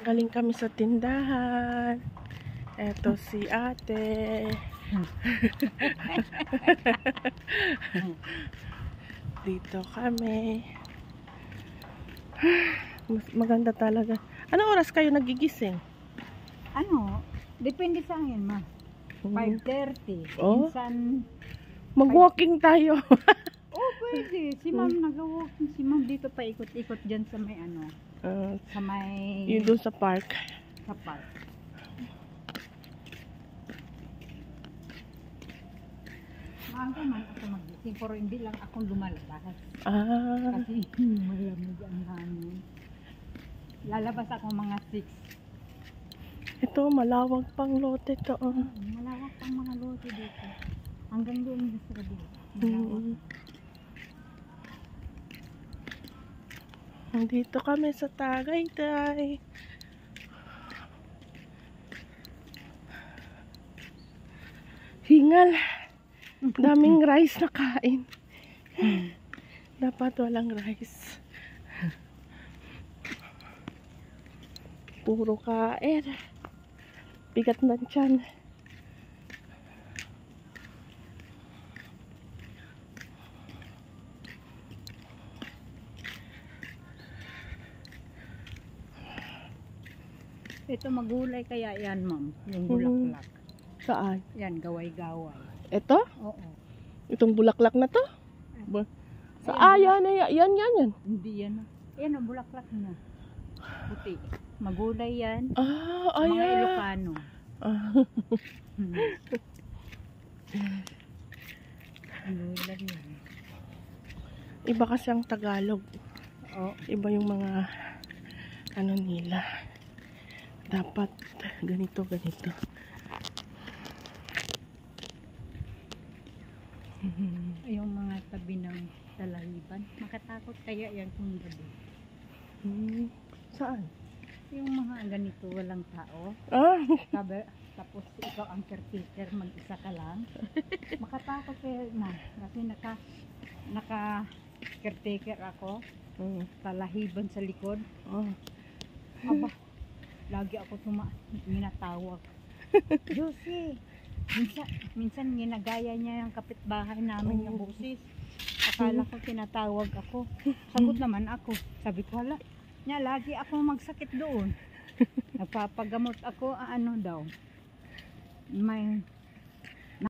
Galing kami sa tindahan. Eto si ate. Dito kami. Maganda talaga. Anong oras kayo nagigising? Ano? Depende sa akin, ma. 5:30. Oh? Minsan, Mag-walking tayo. oh, pwede. Si ma'am nag-walking. Si ma'am dito pa ikot-ikot dyan sa may ano. Sa may... Yun doon sa park. Sa park. Maaga man ako magising. Pero hindi lang akong lumalabas. Kasi malamig ang hangin. Lalabas ako mga 6. Ito, malawag pang lote to. Malawak pang mga lote dito. Hanggang doon sa dito. Malawak. Dito kami sa Tagaytay. Hingal. Daming rice na kain. Dapat walang rice. Puro kain. Bigat na tiyan. Ito magulay kaya yan, ma'am. Yung bulaklak. Saan? Yan, gaway-gaway. Ito? Oo. Itong bulaklak na to? Yan. Hindi yan. Yan ang bulaklak na. Puti. Magulay yan. Ayan. Mga Ilocano. Magulay yan. Iba kasi ang Tagalog. Oo. Iba yung mga ano nila. Dapat ganito. Yung mga tabi ng talahiban. Makatakot kaya yan kung gabi. Saan? Yung mga ganito, walang tao. Tapos ikaw ang caretaker, mag-isa ka lang. Makatakot kaya na. Kasi naka-caretaker ako. Talahiban sa likod. Aba, lagi ako minatawag. Josie! Minsan ginagaya niya yung kapitbahay namin yung busis. Akala ko tinatawag ako. Sagot naman ako. Sabi ko, hala, niya lagi ako magsakit doon. Nagpapagamot ako, ano daw. May